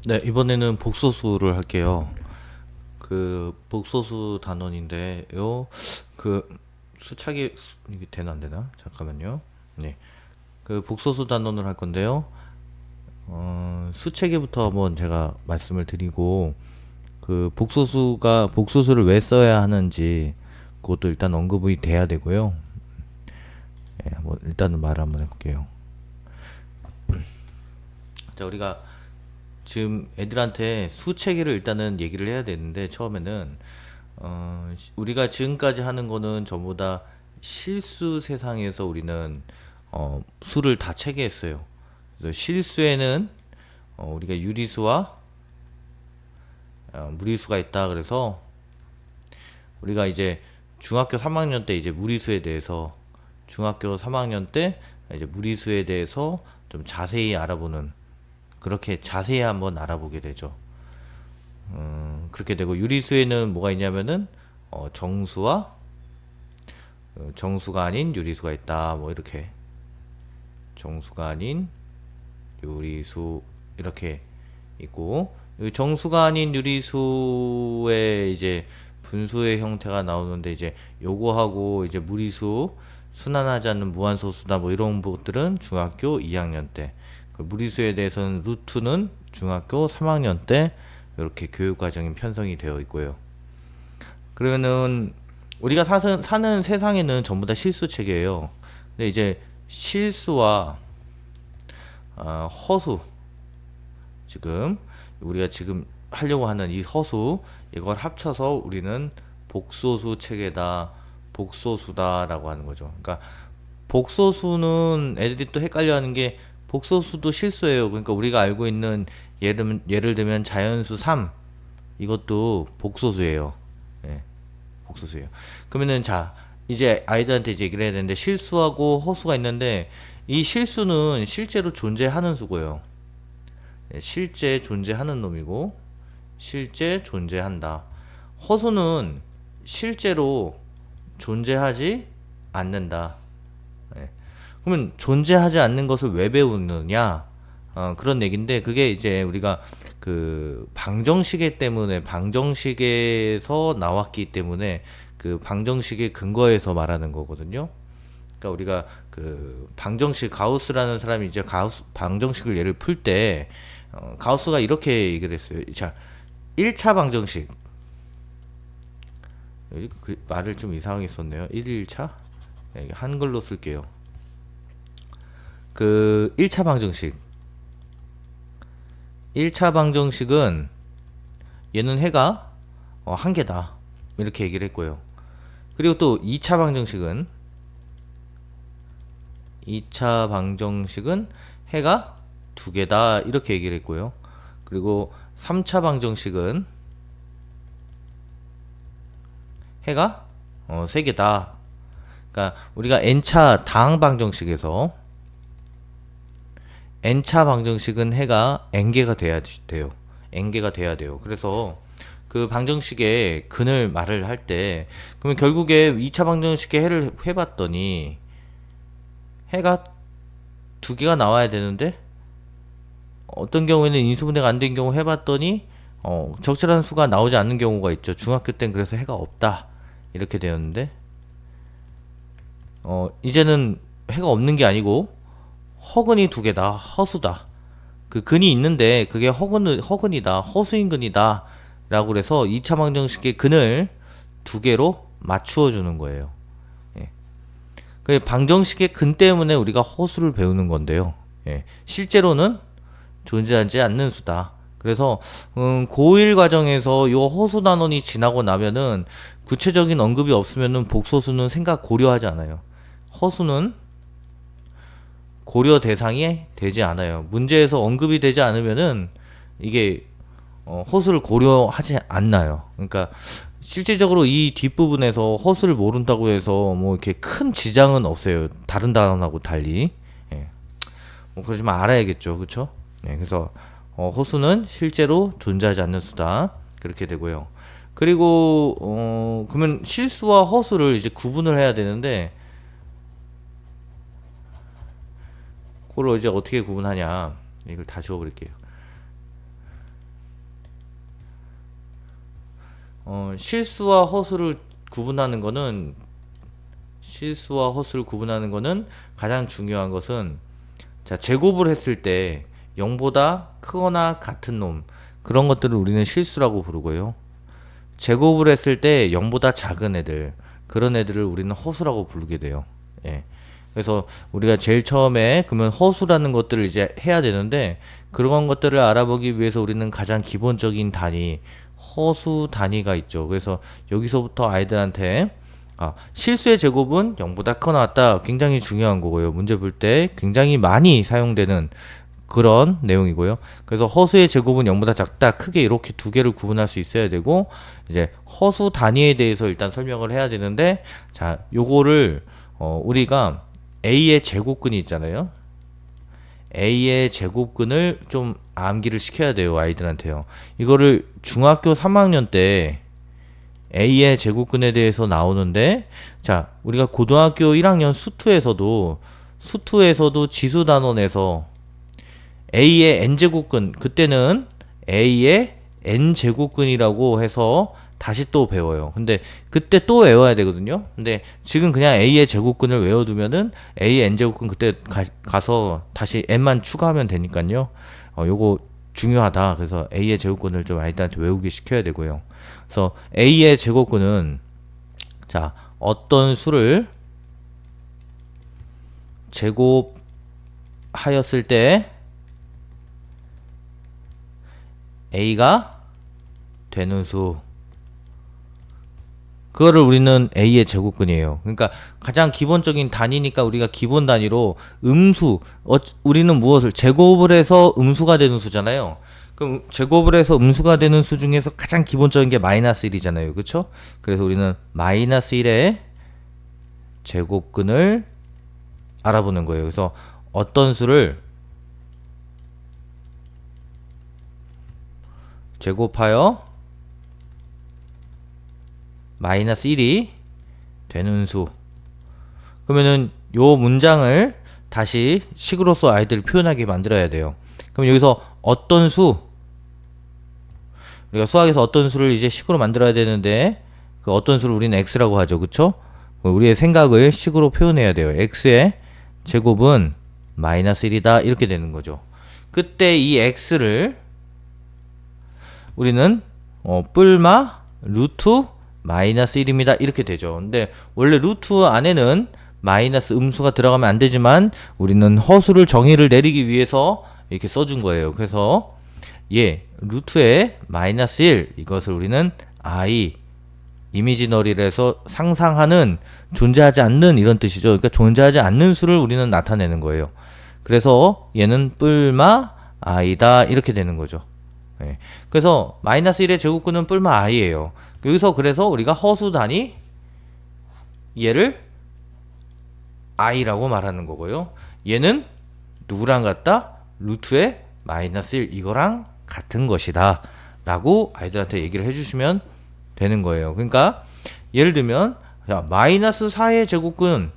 네, 이번에는 복소수를 할게요. 그 복소수 단원인데요. 그 수차기 이게 되나 안 되나? 잠깐만요. 네, 그 복소수 단원을 할 건데요. 수체계부터 한번 제가 말씀을 드리고 그 복소수를 왜 써야 하는지 그것도 일단 언급이 돼야 되고요. 네, 한번 일단은 말을 한번 해볼게요. 자, 우리가 지금 애들한테 수체계를 일단은 얘기를 해야 되는데 처음에는 우리가 지금까지 하는 거는 전부 다 실수 세상에서 우리는 수를 다 체계했어요. 그래서 실수에는 우리가 유리수와 무리수가 있다. 그래서 우리가 이제 중학교 3학년 때 이제 무리수에 대해서 중학교 3학년 때 이제 무리수에 대해서 좀 자세히 알아보는 그렇게 자세히 한번 알아보게 되죠. 그렇게 되고 유리수에는 뭐가 있냐면은 정수와 정수가 아닌 유리수가 있다. 뭐 이렇게 정수가 아닌 유리수 이렇게 있고 정수가 아닌 유리수의 이제 분수의 형태가 나오는데 이제 요거하고 이제 무리수 순환하지 않는 무한소수다 뭐 이런 것들은 중학교 2학년 때 그 무리수에 대해서는 루트는 중학교 3학년 때 이렇게 교육과정이 편성이 되어 있고요. 그러면은 우리가 사는 세상에는 전부 다 실수 체계예요. 근데 이제 실수와 허수 지금 우리가 지금 하려고 하는 이 허수 이걸 합쳐서 우리는 복소수 체계다 복소수다라고 하는 거죠. 그러니까 복소수는 애들이 또 헷갈려하는 게 복소수도 실수예요. 그러니까 우리가 알고 있는 예를 들면 자연수 3 이것도 복소수예요. 예, 복소수예요. 그러면은 자 이제 아이들한테 이제 얘기를 해야 되는데 실수하고 허수가 있는데 이 실수는 실제로 존재하는 수고요. 예, 실제 존재하는 놈이고 실제 존재한다. 허수는 실제로 존재하지 않는다. 예. 그러면 존재하지 않는 것을 왜 배우느냐? 그런 얘기인데 그게 이제 우리가 그 방정식에 때문에 방정식에서 나왔기 때문에 그 방정식의 근거에서 말하는 거거든요. 그러니까 우리가 그 방정식 가우스라는 사람이 이제 가우스 방정식을 예를 풀 때 가우스가 이렇게 얘기를 했어요. 자, 1차 방정식. 그 말을 좀 이상하게 썼네요. 1차 한글로 쓸게요. 그 1차 방정식. 1차 방정식은 얘는 해가 한 개다. 이렇게 얘기를 했고요. 그리고 또 2차 방정식은 해가 두 개다. 이렇게 얘기를 했고요. 그리고 3차 방정식은 해가 세 개다. 그러니까 우리가 n차 다항 방정식에서 n차 방정식은 해가 n개가 돼야 돼요. n개가 돼야 돼요. 그래서 그 방정식의 근을 말을 할 때 그러면 결국에 2차 방정식의 해를 해봤더니 해가 두 개가 나와야 되는데 어떤 경우에는 인수분해가 안 된 경우 해봤더니 적절한 수가 나오지 않는 경우가 있죠. 중학교 땐 그래서 해가 없다 이렇게 되었는데 이제는 해가 없는 게 아니고 허근이 두 개다. 허수다. 그 근이 있는데 그게 허근이다. 허수인 근이다. 라고 그래서 2차 방정식의 근을 두 개로 맞추어 주는 거예요. 예. 그 방정식의 근 때문에 우리가 허수를 배우는 건데요. 예. 실제로는 존재하지 않는 수다. 그래서 고1 과정에서 요 허수 단원이 지나고 나면은 구체적인 언급이 없으면은 복소수는 생각 고려하지 않아요. 허수는 고려 대상이 되지 않아요. 문제에서 언급이 되지 않으면은 이게 허수를 고려하지 않나요. 그러니까 실질적으로 이 뒷부분에서 허수를 모른다고 해서 뭐 이렇게 큰 지장은 없어요. 다른 단원하고 달리. 예. 뭐 그러지만 알아야겠죠. 그쵸? 네, 그래서 허수는 실제로 존재하지 않는 수다. 그렇게 되고요. 그리고 그러면 실수와 허수를 이제 구분을 해야 되는데 그걸 이제 어떻게 구분하냐. 이걸 다 지워버릴게요. 실수와 허수를 구분하는 거는 가장 중요한 것은, 자, 제곱을 했을 때 0보다 크거나 같은 놈, 그런 것들을 우리는 실수라고 부르고요. 제곱을 했을 때 0보다 작은 애들, 그런 애들을 우리는 허수라고 부르게 돼요. 예. 그래서 우리가 제일 처음에 그러면 허수라는 것들을 이제 해야 되는데, 그런 것들을 알아보기 위해서 우리는 가장 기본적인 단위, 허수 단위가 있죠. 그래서 여기서부터 아이들한테 실수의 제곱은 0보다 크거나 같다, 굉장히 중요한 거고요. 문제 볼 때 굉장히 많이 사용되는 그런 내용이고요. 그래서 허수의 제곱은 0보다 작다, 크게 이렇게 두 개를 구분할 수 있어야 되고, 이제 허수 단위에 대해서 일단 설명을 해야 되는데, 자, 요거를 우리가 A의 제곱근이 있잖아요. A의 제곱근을 좀 암기를 시켜야 돼요, 아이들한테요. 이거를 중학교 3학년 때 A의 제곱근에 대해서 나오는데, 자, 우리가 고등학교 1학년 수투에서도 지수단원에서 A의 n제곱근, 그때는 A의 n제곱근이라고 해서 다시 또 배워요. 근데 그때 또 외워야 되거든요. 근데 지금 그냥 A의 제곱근을 외워두면은 A의 n제곱근 그때 가서 다시 n만 추가하면 되니까요. 요거 중요하다. 그래서 A의 제곱근을 좀 아이들한테 외우게 시켜야 되고요. 그래서 A의 제곱근은, 자, 어떤 수를 제곱하였을 때 A가 되는 수, 그거를 우리는 A의 제곱근이에요. 그러니까 가장 기본적인 단위니까 우리가 기본 단위로 음수, 우리는 무엇을 제곱을 해서 음수가 되는 수잖아요. 그럼 제곱을 해서 음수가 되는 수 중에서 가장 기본적인 게 마이너스 1이잖아요. 그쵸? 그래서 우리는 마이너스 1의 제곱근을 알아보는 거예요. 그래서 어떤 수를 제곱하여 마이너스 1이 되는 수, 그러면은 요 문장을 다시 식으로서 아이들 표현하게 만들어야 돼요. 그럼 여기서 어떤 수, 우리가 수학에서 어떤 수를 이제 식으로 만들어야 되는데, 그 어떤 수를 우리는 x라고 하죠. 그쵸? 우리의 생각을 식으로 표현해야 돼요. x의 제곱은 마이너스 1이다, 이렇게 되는 거죠. 그때 이 x를 우리는 뿔마 루트 마이너스 1입니다, 이렇게 되죠. 근데 원래 루트 안에는 마이너스 음수가 들어가면 안 되지만 우리는 허수를 정의를 내리기 위해서 이렇게 써준 거예요. 그래서 루트의 마이너스 1, 이것을 우리는 I, 이미지너리에서 상상하는, 존재하지 않는, 이런 뜻이죠. 그러니까 존재하지 않는 수를 우리는 나타내는 거예요. 그래서 얘는 뿔마 I다, 이렇게 되는 거죠. 예. 그래서 마이너스 1의 제곱근은 뿔마 I예요. 여기서 그래서 우리가 허수 단위, 얘를 I라고 말하는 거고요. 얘는 누구랑 같다? 루트의 마이너스 1, 이거랑 같은 것이다 라고 아이들한테 얘기를 해주시면 되는 거예요. 그러니까 예를 들면, 자, 마이너스 4의 제곱근이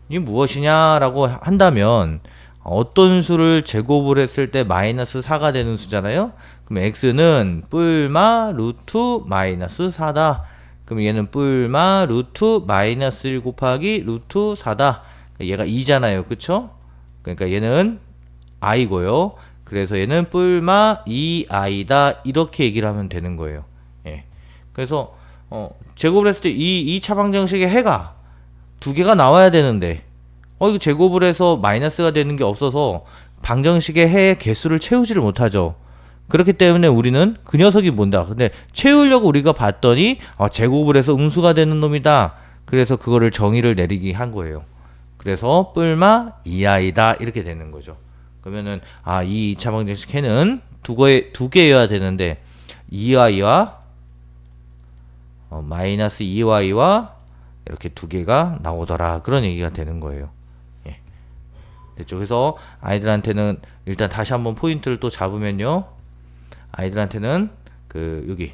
무엇이냐라고 한다면, 어떤 수를 제곱을 했을 때 마이너스 4가 되는 수잖아요. 그럼 x는 뿔마 루트 마이너스 4다. 그럼 얘는 뿔마 루트 마이너스 1 곱하기 루트 4다. 얘가 2잖아요. 그쵸? 그러니까 얘는 i고요. 그래서 얘는 뿔마 2i다, 이렇게 얘기를 하면 되는 거예요. 예. 그래서 제곱을 했을 때 이 차방정식의 해가 두 개가 나와야 되는데, 이거 제곱을 해서 마이너스가 되는 게 없어서 방정식의 해의 개수를 채우지를 못하죠. 그렇기 때문에 우리는 그 녀석이 뭔다. 근데 채우려고 우리가 봤더니 제곱을 해서 음수가 되는 놈이다. 그래서 그거를 정의를 내리기 한 거예요. 그래서 뿔마 2i다, 이렇게 되는 거죠. 그러면은 이 2차 방정식 해는 두 개여야 되는데 2i와 마이너스 2y와 이렇게 두 개가 나오더라, 그런 얘기가 되는 거예요. 됐죠? 그래서 아이들한테는 일단 다시 한번 포인트를 또 잡으면요, 아이들한테는 여기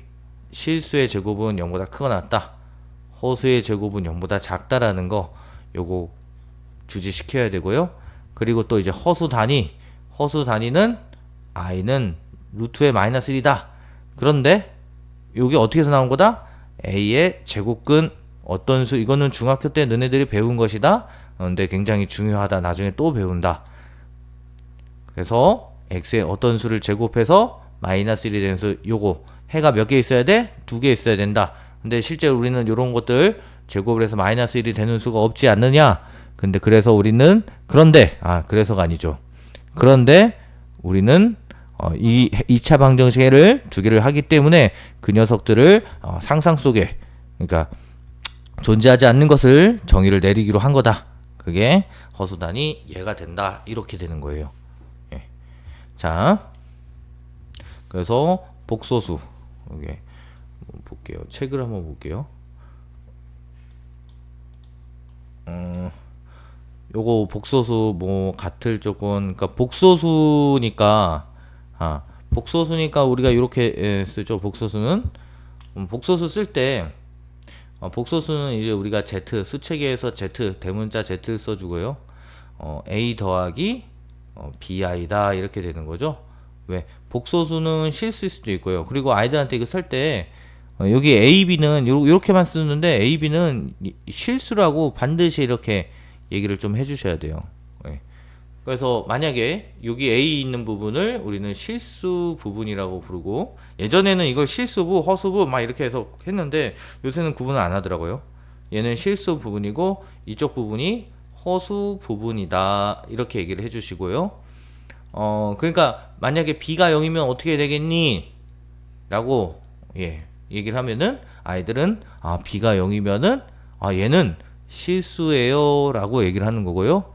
실수의 제곱은 0보다 크거나 같다, 허수의 제곱은 0보다 작다라는 거, 요거 주지시켜야 되고요. 그리고 또 이제 허수 단위는 i는 루트의 마이너스 1이다. 그런데 요게 어떻게 해서 나온 거다? A의 제곱근 어떤 수, 이거는 중학교 때 너네들이 배운 것이다. 근데 굉장히 중요하다. 나중에 또 배운다. 그래서 x의 어떤 수를 제곱해서 마이너스 1이 되는 수, 요거 해가 몇 개 있어야 돼? 2개 있어야 된다. 근데 실제 우리는 요런 것들 제곱을 해서 마이너스 1이 되는 수가 없지 않느냐? 근데 그래서 우리는 그래서가 아니죠. 그런데 우리는 이 2차 방정식을 두 개를 하기 때문에 그 녀석들을 상상 속에, 그러니까 존재하지 않는 것을 정의를 내리기로 한 거다. 그게 허수단이 얘가 된다. 이렇게 되는 거예요. 예. 자, 그래서 복소수, 이게 볼게요. 책을 한번 볼게요. 요거 복소수 뭐 같을 조건, 그러니까 복소수니까 복소수니까 우리가 이렇게 쓰죠. 복소수는 복소수 쓸 때 복소수는 이제 우리가 Z 수체계에서 Z 대문자 Z를 써주고요. A 더하기 BI다 이렇게 되는 거죠. 왜? 복소수는 실수일 수도 있고요. 그리고 아이들한테 이거 쓸 때 여기 AB는 요렇게만 쓰는데 AB는 실수라고 반드시 이렇게 얘기를 좀 해주셔야 돼요. 예. 그래서 만약에 여기 A 있는 부분을 우리는 실수 부분이라고 부르고, 예전에는 이걸 실수부, 허수부 막 이렇게 해서 했는데 요새는 구분을 안 하더라고요. 얘는 실수 부분이고 이쪽 부분이 허수 부분이다 이렇게 얘기를 해주시고요. 그러니까 만약에 B가 0이면 어떻게 되겠니? 라고 얘기를 하면은 아이들은 B가 0이면은 얘는 실수예요 라고 얘기를 하는 거고요.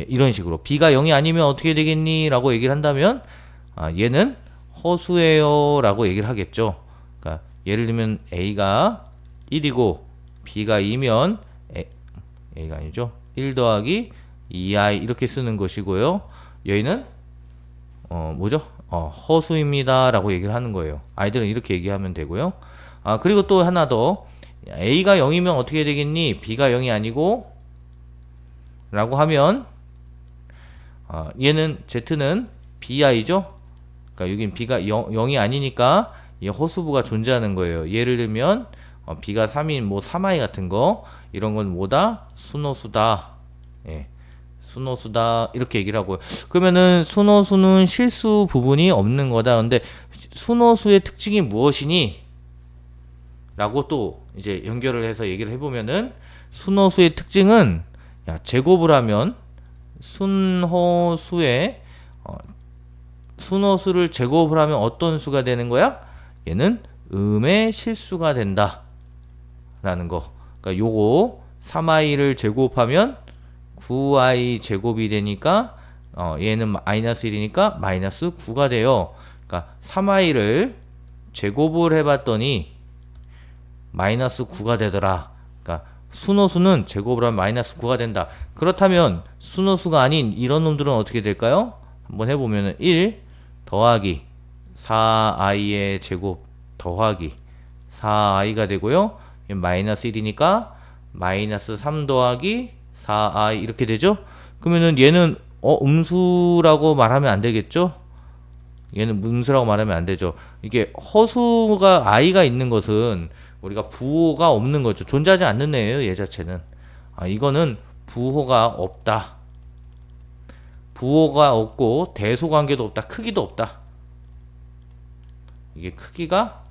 이런 식으로 B가 0이 아니면 어떻게 되겠니? 라고 얘기를 한다면 얘는 허수예요 라고 얘기를 하겠죠. 그러니까 예를 들면 A가 1이고 B가 2면 A가 아니죠. 1 더하기 2i 이렇게 쓰는 것이고요. 여기는 뭐죠? 허수입니다 라고 얘기를 하는 거예요. 아이들은 이렇게 얘기하면 되고요. 그리고 또 하나 더, A가 0이면 어떻게 되겠니? B가 0이 아니고 라고 하면 얘는 Z는 BI죠. 그러니까 여긴 B가 0이 아니니까 이 허수부가 존재하는 거예요. 예를 들면 B가 3인 뭐 3i 같은 거, 이런 건 뭐다? 순호수다. 예. 순호수다 이렇게 얘기를 하고요. 그러면은 순호수는 실수 부분이 없는 거다. 근데 순호수의 특징이 무엇이니? 라고 또 이제 연결을 해서 얘기를 해보면은 순호수의 특징은, 제곱을 하면 순호수의 순호수를 제곱을 하면 어떤 수가 되는 거야? 얘는 음의 실수가 된다 라는 거. 그러니까 요거 3i를 제곱하면 9i 제곱이 되니까 얘는 마이너스 1이니까 마이너스 9가 돼요. 그러니까 3i를 제곱을 해봤더니 마이너스 9가 되더라. 그러니까 순호수는 제곱을 하면 마이너스 9가 된다. 그렇다면 순호수가 아닌 이런 놈들은 어떻게 될까요? 한번 해보면은 1 더하기 4i의 제곱 더하기 4i가 되고요. 마이너스 1이니까 마이너스 3 더하기 4i 이렇게 되죠? 그러면은 얘는 음수라고 말하면 안 되겠죠? 얘는 음수라고 말하면 안 되죠. 이게 허수가 i가 있는 것은 우리가 부호가 없는 거죠. 존재하지 않는 애예요, 얘 자체는. 이거는 부호가 없다. 부호가 없고 대소관계도 없다. 크기도 없다. 이게 크기가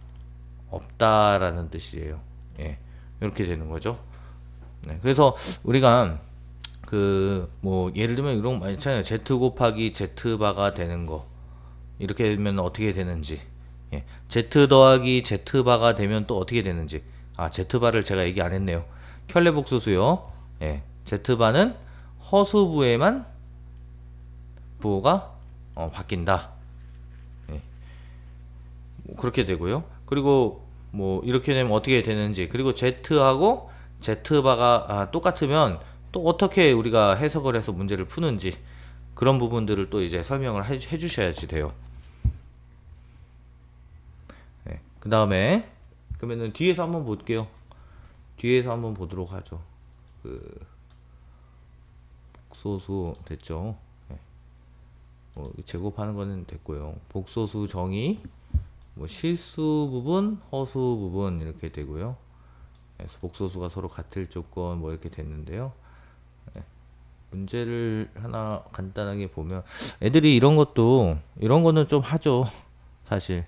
없다라는 뜻이에요. 예, 이렇게 되는 거죠. 네, 그래서 우리가 뭐 예를 들면 이런 거 많이 있잖아요. Z 곱하기 Z바가 되는 거, 이렇게 되면 어떻게 되는지, Z 더하기 Z바가 되면 또 어떻게 되는지. Z바를 제가 얘기 안 했네요. 켤레복소수요. Z바는 허수부에만 부호가 바뀐다. 뭐 그렇게 되고요. 그리고 뭐 이렇게 되면 어떻게 되는지, 그리고 Z하고 Z바가 똑같으면 또 어떻게 우리가 해석을 해서 문제를 푸는지, 그런 부분들을 또 이제 설명을 해주셔야지 돼요. 그 다음에 그러면은 뒤에서 한번 볼게요. 뒤에서 한번 보도록 하죠. 복소수 됐죠? 제곱하는 거는 됐고요. 복소수 정의 뭐 실수 부분, 허수 부분 이렇게 되고요. 그래서 복소수가 서로 같을 조건 뭐 이렇게 됐는데요. 문제를 하나 간단하게 보면 애들이 이런 것도 이런 거는 좀 하죠. 사실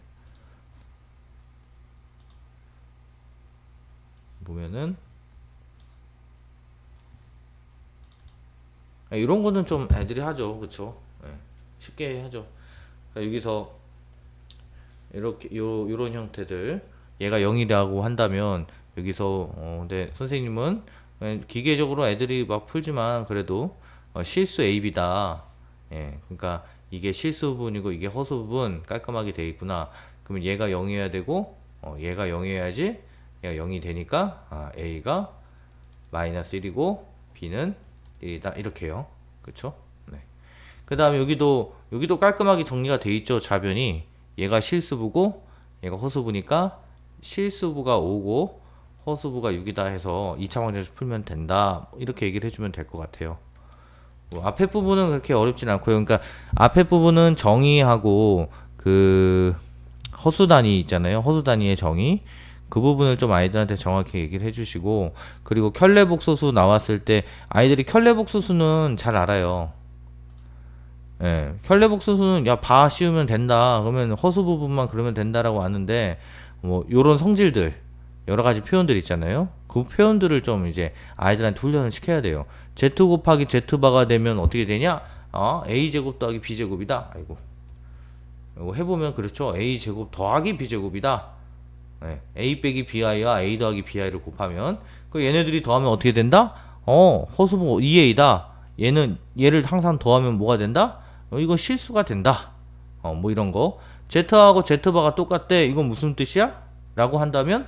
보면은 이런 거는 좀 애들이 하죠. 그쵸? 예, 쉽게 하죠. 그러니까 여기서 이렇게 요런 형태들 얘가 0이라고 한다면 여기서 근데 선생님은 기계적으로 애들이 막 풀지만 그래도 실수 A, B다. 예, 그러니까 이게 실수 부분이고 이게 허수 부분 깔끔하게 돼 있구나. 그러면 얘가 0이어야 되고 얘가 0이어야지 얘가 0이 되니까 A가 마이너스 1이고 B는 1이다 이렇게요. 그쵸? 네. 그 다음에 여기도 깔끔하게 정리가 돼 있죠. 좌변이 얘가 실수부고 얘가 허수부니까 실수부가 5고 허수부가 6이다 해서 2차 방정식 풀면 된다 이렇게 얘기를 해주면 될 것 같아요. 뭐 앞에 부분은 그렇게 어렵진 않고요. 그러니까 앞에 부분은 정의하고 그 허수 단위 있잖아요. 허수 단위의 정의 그 부분을 좀 아이들한테 정확히 얘기를 해주시고 그리고 켤레복소수 나왔을 때 아이들이 켤레복소수는 잘 알아요. 예, 켤레복소수는 야 봐 씌우면 된다. 그러면 허수 부분만 그러면 된다라고 아는데 뭐 요런 성질들 여러 가지 표현들 있잖아요. 그 표현들을 좀 이제 아이들한테 훈련을 시켜야 돼요. z 곱하기 z바가 되면 어떻게 되냐? a 제곱 더하기 b 제곱이다. 아이고. 이거 해보면 그렇죠. a 제곱 더하기 b 제곱이다. 네, a 빼기 bi와 a 더하기 bi를 곱하면 그 얘네들이 더하면 어떻게 된다? 허수부 2a다. 얘를 항상 더하면 뭐가 된다? 이거 실수가 된다. 뭐 이런 거. z하고 z바가 똑같대. 이건 무슨 뜻이야? 라고 한다면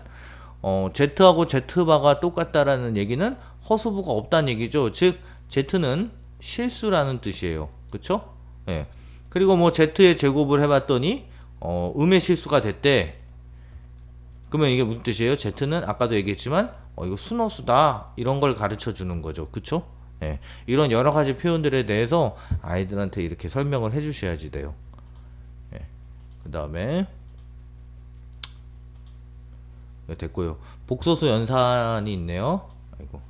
z하고 z바가 똑같다라는 얘기는 허수부가 없다는 얘기죠. 즉 z는 실수라는 뜻이에요. 그쵸? 예. 그리고 뭐 z의 제곱을 해봤더니 음의 실수가 됐대. 그러면 이게 무슨 뜻이에요? z는 아까도 얘기했지만 이거 순허수다 이런 걸 가르쳐 주는 거죠. 그쵸? 예. 이런 여러 가지 표현들에 대해서 아이들한테 이렇게 설명을 해 주셔야지 돼요. 예. 그 다음에 됐고요. 복소수 연산이 있네요. 아이고.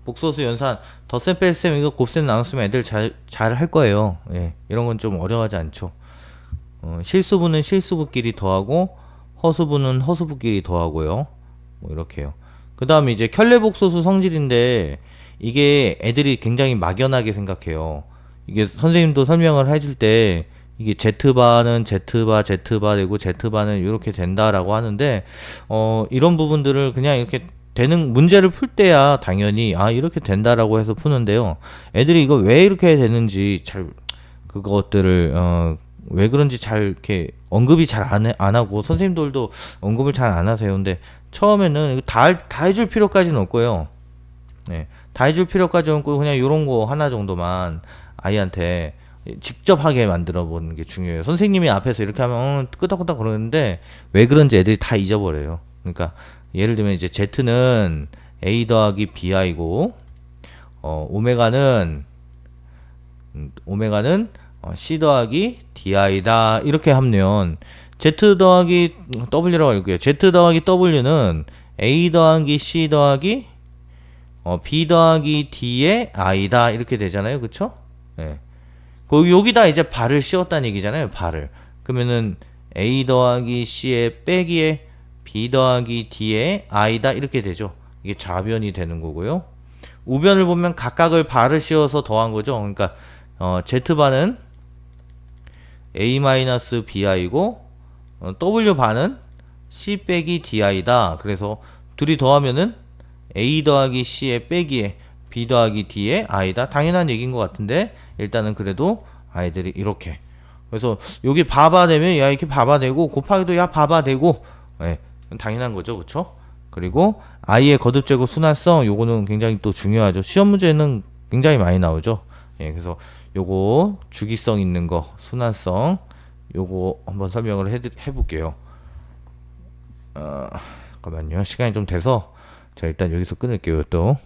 복소수 연산 덧셈 뺄셈 이거 곱셈 나눴으면 애들 잘 할 거예요. 예. 이런 건 좀 어려워하지 않죠. 실수부는 실수부끼리 더하고 허수부는 허수부끼리 더하고요. 뭐 이렇게요. 그 다음에 이제 켤레복소수 성질인데 이게 애들이 굉장히 막연하게 생각해요. 이게 선생님도 설명을 해줄 때 이게 Z바는 Z바, Z바 되고 Z바는 이렇게 된다라고 하는데 이런 부분들을 그냥 이렇게 되는 문제를 풀 때야 당연히 이렇게 된다라고 해서 푸는데요. 애들이 이거 왜 이렇게 되는지 잘 그것들을 왜 그런지 잘 이렇게 언급이 잘 안 하고 선생님들도 언급을 잘 안 하세요. 근데 처음에는 다 해줄 필요까지는 없고요. 네, 다 해줄 필요까지 없고 그냥 이런 거 하나 정도만 아이한테 직접 하게 만들어 보는 게 중요해요. 선생님이 앞에서 이렇게 하면 끄덕끄덕 그러는데 왜 그런지 애들이 다 잊어버려요. 그러니까 예를 들면 이제 Z는 A 더하기 BI고 오메가는 C 더하기 DI다 이렇게 하면 Z 더하기 W라고 할게요. Z 더하기 W는 A 더하기 C 더하기 B 더하기 D의 I다 이렇게 되잖아요. 그쵸? 예. 여기다 이제 발을 씌웠다는 얘기잖아요. 발을. 그러면은 A 더하기 C의 빼기에 B 더하기 D의 I다 이렇게 되죠. 이게 좌변이 되는 거고요. 우변을 보면 각각을 발을 씌워서 더한 거죠. 그러니까 Z반은 A-BI고 W반은 C 빼기 DI다. 그래서 둘이 더하면은 A 더하기 C의 빼기에 B 더하기 D의 I다. 당연한 얘기인 것 같은데 일단은 그래도 아이들이 이렇게 그래서 여기 바바 되면 야 이렇게 바바 되고 곱하기도 야 바바 되고 예, 당연한 거죠. 그쵸? 그리고 I의 거듭제곱 순환성 요거는 굉장히 또 중요하죠. 시험 문제는 굉장히 많이 나오죠. 예, 그래서 요거 주기성 있는 거 순환성 요거 한번 설명을 해볼게요. 잠깐만요. 시간이 좀 돼서 제가 일단 여기서 끊을게요. 또